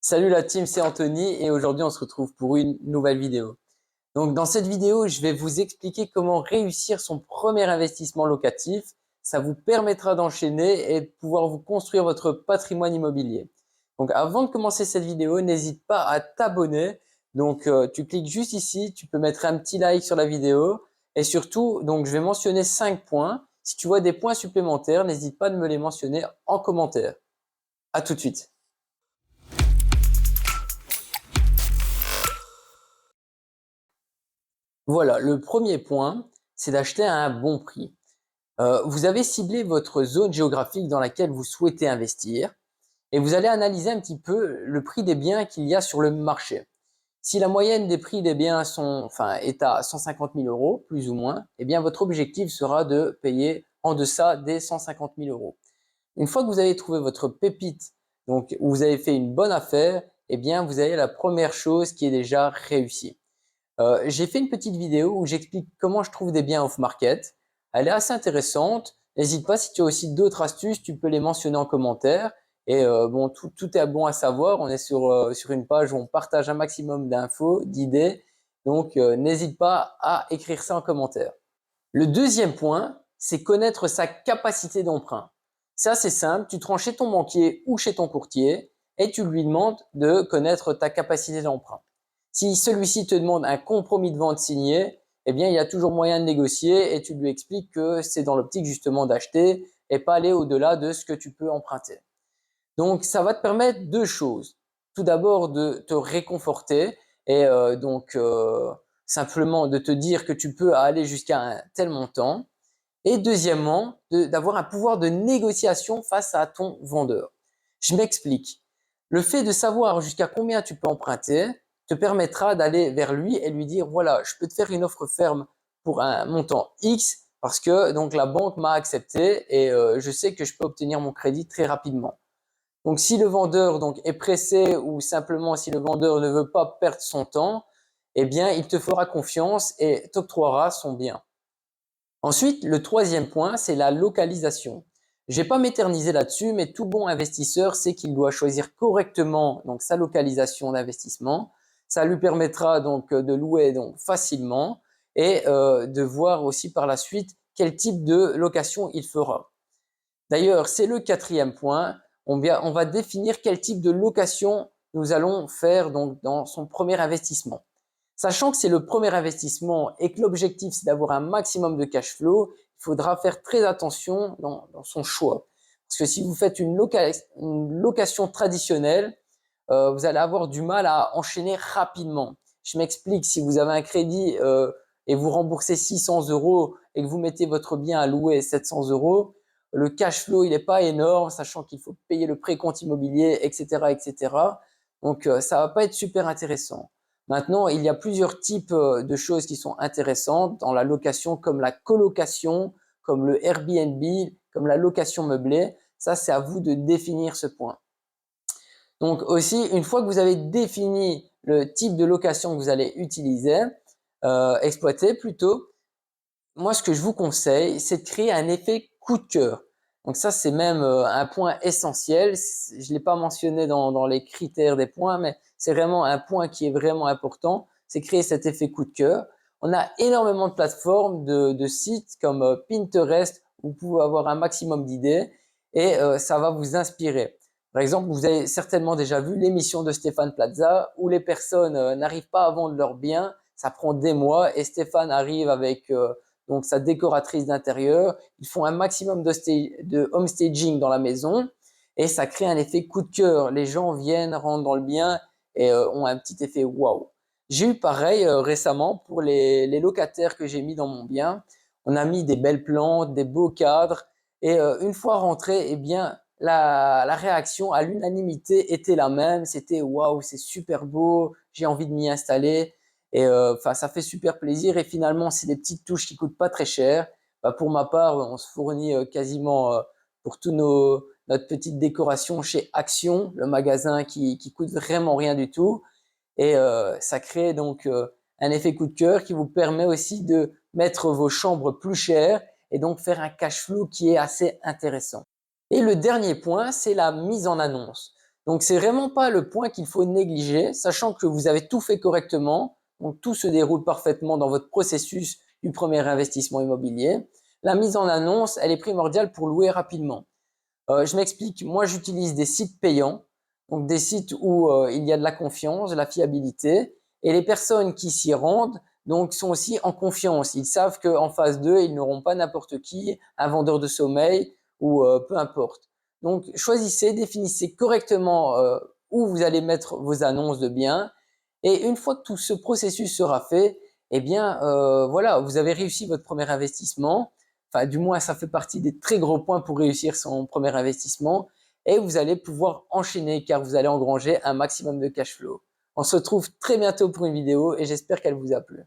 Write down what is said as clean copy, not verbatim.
Salut la team, c'est Anthony et aujourd'hui on se retrouve pour une nouvelle vidéo. Donc dans cette vidéo, je vais vous expliquer comment réussir son premier investissement locatif. Ça vous permettra d'enchaîner et de pouvoir vous construire votre patrimoine immobilier. Donc avant de commencer cette vidéo, n'hésite pas à t'abonner. Donc tu cliques juste ici, tu peux mettre un petit like sur la vidéo et surtout, donc je vais mentionner 5 points. Si tu vois des points supplémentaires, n'hésite pas à me les mentionner en commentaire. À tout de suite. Voilà, le premier point, c'est d'acheter à un bon prix. Vous avez ciblé votre zone géographique dans laquelle vous souhaitez investir et vous allez analyser un petit peu le prix des biens qu'il y a sur le marché. Si la moyenne des prix des biens est à 150 000 euros, plus ou moins, eh bien votre objectif sera de payer en deçà des 150 000 euros. Une fois que vous avez trouvé votre pépite, donc où vous avez fait une bonne affaire, eh bien vous avez la première chose qui est déjà réussie. J'ai fait une petite vidéo où j'explique comment je trouve des biens off-market. Elle est assez intéressante. N'hésite pas, si tu as aussi d'autres astuces, tu peux les mentionner en commentaire. Et bon, tout est bon à savoir. On est sur une page où on partage un maximum d'infos, d'idées. Donc, n'hésite pas à écrire ça en commentaire. Le deuxième point, c'est connaître sa capacité d'emprunt. C'est assez simple. Tu te rends chez ton banquier ou chez ton courtier et tu lui demandes de connaître ta capacité d'emprunt. Si celui-ci te demande un compromis de vente signé, eh bien, il y a toujours moyen de négocier et tu lui expliques que c'est dans l'optique justement d'acheter et pas aller au-delà de ce que tu peux emprunter. Donc, ça va te permettre deux choses. Tout d'abord, de te réconforter et simplement de te dire que tu peux aller jusqu'à un tel montant. Et deuxièmement, d'avoir un pouvoir de négociation face à ton vendeur. Je m'explique. Le fait de savoir jusqu'à combien tu peux emprunter te permettra d'aller vers lui et lui dire, voilà, je peux te faire une offre ferme pour un montant X parce que donc la banque m'a accepté et je sais que je peux obtenir mon crédit très rapidement. Donc si le vendeur donc est pressé ou simplement si le vendeur ne veut pas perdre son temps, eh bien il te fera confiance et t'octroiera son bien. Ensuite, le troisième point, c'est la localisation. Je vais pas m'éterniser là-dessus, mais tout bon investisseur sait qu'il doit choisir correctement donc sa localisation d'investissement. Ça lui permettra donc de louer donc facilement et de voir aussi par la suite quel type de location il fera. D'ailleurs, c'est le quatrième point. On va définir quel type de location nous allons faire donc dans son premier investissement. Sachant que c'est le premier investissement et que l'objectif c'est d'avoir un maximum de cash flow, il faudra faire très attention dans son choix. Parce que si vous faites une location traditionnelle, vous allez avoir du mal à enchaîner rapidement. Je m'explique, si vous avez un crédit et vous remboursez 600 euros et que vous mettez votre bien à louer 700 euros, le cash flow il n'est pas énorme, sachant qu'il faut payer le précompte immobilier, etc., etc. Donc ça va pas être super intéressant. Maintenant, il y a plusieurs types de choses qui sont intéressantes dans la location, comme la colocation, comme le Airbnb, comme la location meublée. Ça, c'est à vous de définir ce point. Donc aussi, une fois que vous avez défini le type de location que vous allez utiliser, exploiter plutôt, moi ce que je vous conseille, c'est de créer un effet coup de cœur. Donc ça, c'est même un point essentiel. Je l'ai pas mentionné dans les critères des points, mais c'est vraiment un point qui est vraiment important. C'est créer cet effet coup de cœur. On a énormément de plateformes, de sites comme Pinterest où vous pouvez avoir un maximum d'idées et ça va vous inspirer. Par exemple, vous avez certainement déjà vu l'émission de Stéphane Plaza où les personnes n'arrivent pas à vendre leurs biens. Ça prend des mois et Stéphane arrive avec donc sa décoratrice d'intérieur. Ils font un maximum de home staging dans la maison et ça crée un effet coup de cœur. Les gens viennent, rentrent dans le bien et ont un petit effet waouh. J'ai eu pareil récemment pour les locataires que j'ai mis dans mon bien. On a mis des belles plantes, des beaux cadres et une fois rentré, eh bien la réaction à l'unanimité était la même. C'était waouh, c'est super beau, j'ai envie de m'y installer. Et ça fait super plaisir. Et finalement, c'est des petites touches qui coûtent pas très cher. Bah, pour ma part, on se fournit quasiment pour notre petite décoration chez Action, le magasin qui coûte vraiment rien du tout. Et ça crée donc un effet coup de cœur qui vous permet aussi de mettre vos chambres plus chères et donc faire un cash flow qui est assez intéressant. Et le dernier point, c'est la mise en annonce. Donc, c'est vraiment pas le point qu'il faut négliger, sachant que vous avez tout fait correctement. Donc, tout se déroule parfaitement dans votre processus du premier investissement immobilier. La mise en annonce, elle est primordiale pour louer rapidement. Je m'explique. Moi, j'utilise des sites payants, donc des sites où il y a de la confiance, de la fiabilité, et les personnes qui s'y rendent donc sont aussi en confiance. Ils savent qu'en face d'eux, ils n'auront pas n'importe qui, un vendeur de sommeil ou peu importe. Donc, choisissez, définissez correctement où vous allez mettre vos annonces de biens. Et une fois que tout ce processus sera fait, eh bien, voilà, vous avez réussi votre premier investissement. Enfin, du moins, ça fait partie des très gros points pour réussir son premier investissement. Et vous allez pouvoir enchaîner car vous allez engranger un maximum de cash flow. On se retrouve très bientôt pour une vidéo et j'espère qu'elle vous a plu.